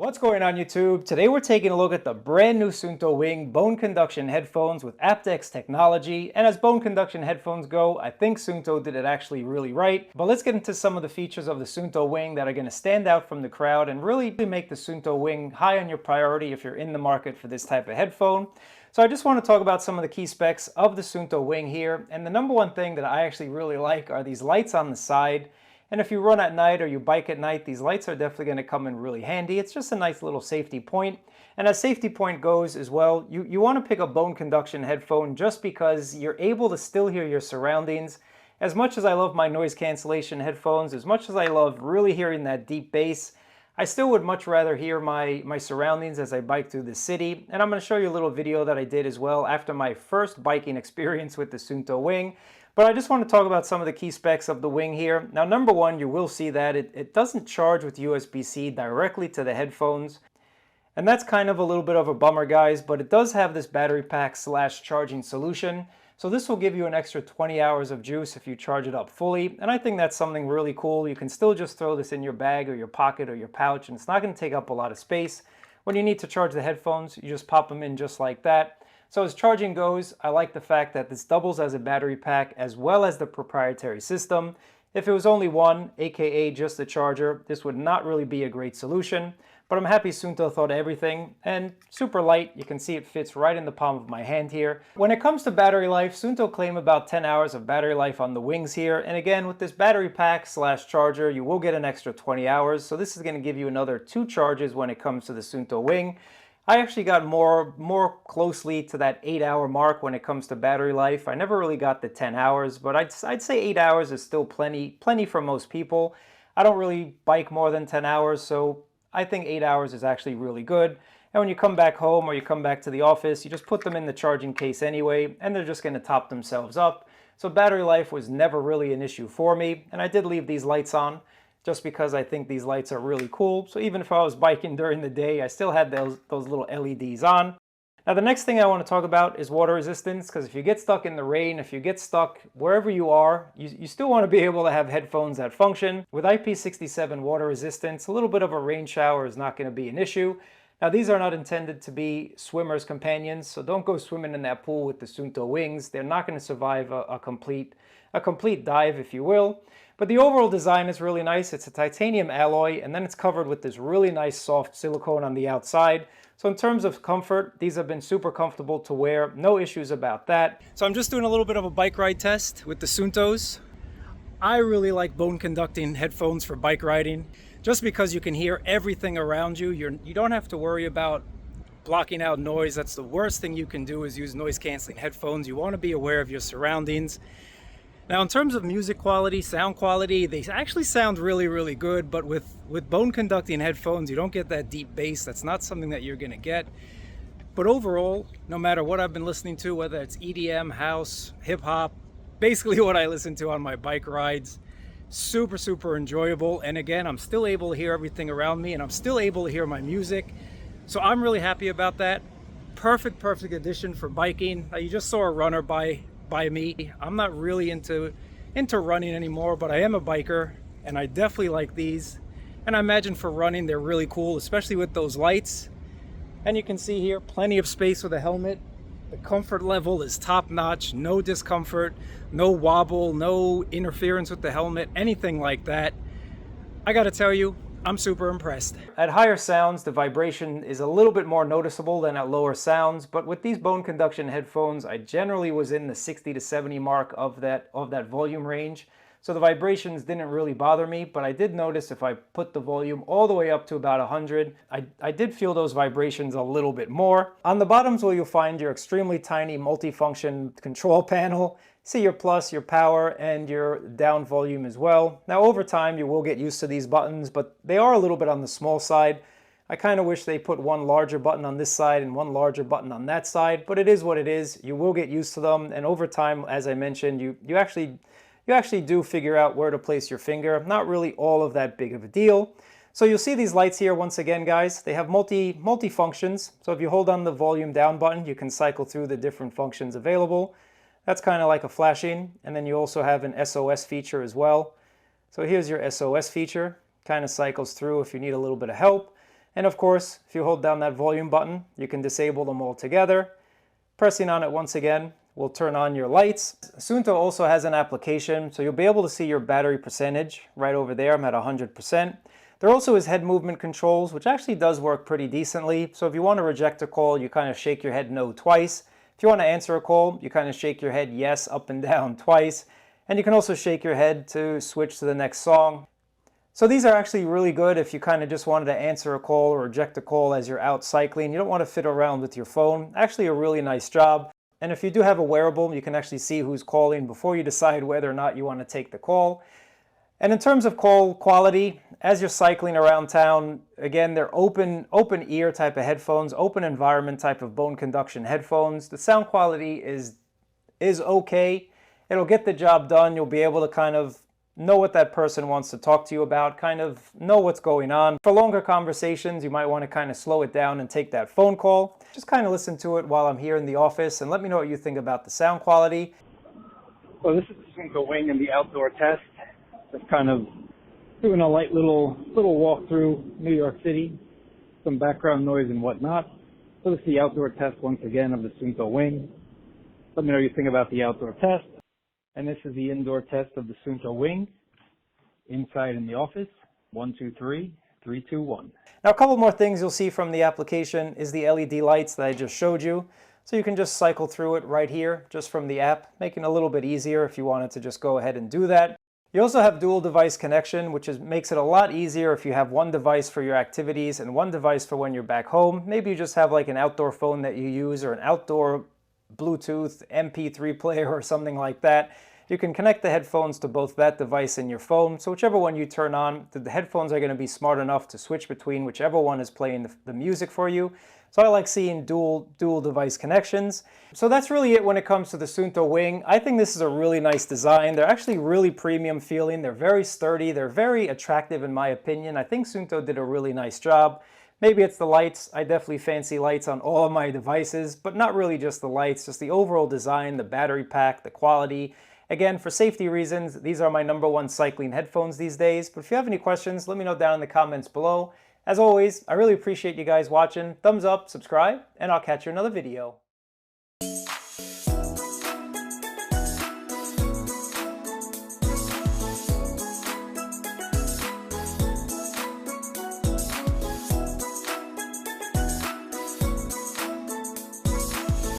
What's going on YouTube? Today we're taking a look at the brand new Suunto Wing bone conduction headphones with aptX technology. And as bone conduction headphones go, I think Suunto did it actually really right. But let's get into some of the features of the Suunto Wing that are going to stand out from the crowd and really make the Suunto Wing high on your priority if you're in the market for this type of headphone. So I just want to talk about some of the key specs of the Suunto Wing here. And the number one thing that I actually really like are these lights on the side. And if you run at night or you bike at night, these lights are definitely going to come in really handy. It's just a nice little safety point. And as safety point goes as well, you want to pick a bone conduction headphone just because you're able to still hear your surroundings. As much as I love my noise cancellation headphones, as much as I love really hearing that deep bass, I still would much rather hear my surroundings as I bike through the city. And I'm going to show you a little video that I did as well after my first biking experience with the Suunto Wing. But I just want to talk about some of the key specs of the Wing here. Now, number one, you will see that it doesn't charge with USB-C directly to the headphones. And that's kind of a little bit of a bummer, guys, but it does have this battery pack / charging solution. So this will give you an extra 20 hours of juice if you charge it up fully. And I think that's something really cool. You can still just throw this in your bag or your pocket or your pouch, and it's not going to take up a lot of space. When you need to charge the headphones, you just pop them in just like that. So as charging goes, I like the fact that this doubles as a battery pack as well as the proprietary system. If it was only one, aka just the charger, this would not really be a great solution. But I'm happy Suunto thought of everything, and super light. You can see it fits right in the palm of my hand here. When it comes to battery life, Suunto claim about 10 hours of battery life on the Wings here. And again, with this battery pack / charger, you will get an extra 20 hours. So this is going to give you another 2 charges when it comes to the Suunto Wing. I actually got more closely to that 8-hour mark when it comes to battery life. I never really got the 10 hours, but I'd say 8 hours is still plenty for most people. I don't really bike more than 10 hours, so I think 8 hours is actually really good. And when you come back home or you come back to the office, you just put them in the charging case anyway, and they're just going to top themselves up. So battery life was never really an issue for me, and I did leave these lights on just because I think these lights are really cool. So even if I was biking during the day, I still had those little LEDs on. Now the next thing I want to talk about is water resistance, because if you get stuck in the rain, if you get stuck wherever you are, you still want to be able to have headphones that function. With IP67 water resistance, a little bit of a rain shower is not going to be an issue. Now these are not intended to be swimmer's companions, so don't go swimming in that pool with the Suunto Wings. They're not going to survive a complete dive, if you will. But the overall design is really nice. It's a titanium alloy, and then it's covered with this really nice soft silicone on the outside. So in terms of comfort, these have been super comfortable to wear. No issues about that. So I'm just doing a little bit of a bike ride test with the Suuntos. I really like bone conducting headphones for bike riding, just because you can hear everything around you. You don't have to worry about blocking out noise. That's the worst thing you can do, is use noise canceling headphones. You want to be aware of your surroundings. Now in terms of music quality, sound quality, they actually sound really, really good, but with bone conducting headphones, you don't get that deep bass. That's not something that you're gonna get. But overall, no matter what I've been listening to, whether it's EDM, house, hip hop, basically what I listen to on my bike rides, super, super enjoyable. And again, I'm still able to hear everything around me, and I'm still able to hear my music. So I'm really happy about that. Perfect addition for biking. You just saw a runner by me. I'm not really into running anymore, but I am a biker, and I definitely like these. And I imagine for running, they're really cool, especially with those lights. And you can see here, plenty of space with a helmet. The comfort level is top notch, no discomfort, no wobble, no interference with the helmet, anything like that. I gotta tell you, I'm super impressed. At higher sounds, the vibration is a little bit more noticeable than at lower sounds, but with these bone conduction headphones, I generally was in the 60 to 70 mark of that volume range. So the vibrations didn't really bother me, but I did notice if I put the volume all the way up to about 100, I did feel those vibrations a little bit more. On the bottoms, where you'll find your extremely tiny multifunction control panel. See your plus, your power, and your down volume as well. Now over time you will get used to these buttons, but they are a little bit on the small side. I kind of wish they put one larger button on this side and one larger button on that side, but it is what it is. You will get used to them, and over time, as I mentioned, you actually do figure out where to place your finger. Not really all of that big of a deal. So you'll see these lights here once again, guys. They have multi functions. So if you hold on the volume down button, you can cycle through the different functions available. That's kind of like a flashing, and then you also have an SOS feature as well. So here's your SOS feature, kind of cycles through if you need a little bit of help. And of course, if you hold down that volume button, you can disable them all together. Pressing on it once again will turn on your lights. Suunto also has an application, so you'll be able to see your battery percentage right over there. I'm at 100%. There also is head movement controls, which actually does work pretty decently. So if you want to reject a call, you kind of shake your head no twice. If you want to answer a call, you kind of shake your head yes up and down twice. And you can also shake your head to switch to the next song. So these are actually really good if you kind of just wanted to answer a call or reject a call as you're out cycling. You don't want to fiddle around with your phone. Actually a really nice job. And if you do have a wearable, you can actually see who's calling before you decide whether or not you want to take the call. And in terms of call quality, as you're cycling around town, again, they're open ear type of headphones, open environment type of bone conduction headphones. The sound quality is okay. It'll get the job done. You'll be able to kind of know what that person wants to talk to you about, kind of know what's going on. For longer conversations, you might want to kind of slow it down and take that phone call. Just kind of listen to it while I'm here in the office and let me know what you think about the sound quality. So this is the Suunto Wing in the outdoor test. Just kind of doing a light little walk through New York City, some background noise and whatnot. So this is the outdoor test once again of the Suunto Wing. Let me know what you think about the outdoor test. And this is the indoor test of the Suunto Wing, inside in the office. 1, 2, 3, 3, 2, 1. Now a couple more things you'll see from the application is the LED lights that I just showed you. So you can just cycle through it right here, just from the app, making it a little bit easier if you wanted to just go ahead and do that. You also have dual device connection, which makes it a lot easier if you have one device for your activities and one device for when you're back home. Maybe you just have like an outdoor phone that you use or an outdoor Bluetooth MP3 player or something like that. You can connect the headphones to both that device and your phone. So whichever one you turn on, the headphones are going to be smart enough to switch between whichever one is playing the music for you. So I like seeing dual device connections. So that's really it when it comes to the Suunto Wing. I think this is a really nice design. They're actually really premium feeling. They're very sturdy. They're very attractive in my opinion. I think Suunto did a really nice job. Maybe it's the lights. I definitely fancy lights on all of my devices, but not really just the lights, just the overall design, the battery pack, the quality. Again, for safety reasons, these are my #1 cycling headphones these days. But if you have any questions, let me know down in the comments below. As always, I really appreciate you guys watching. Thumbs up, subscribe, and I'll catch you in another video.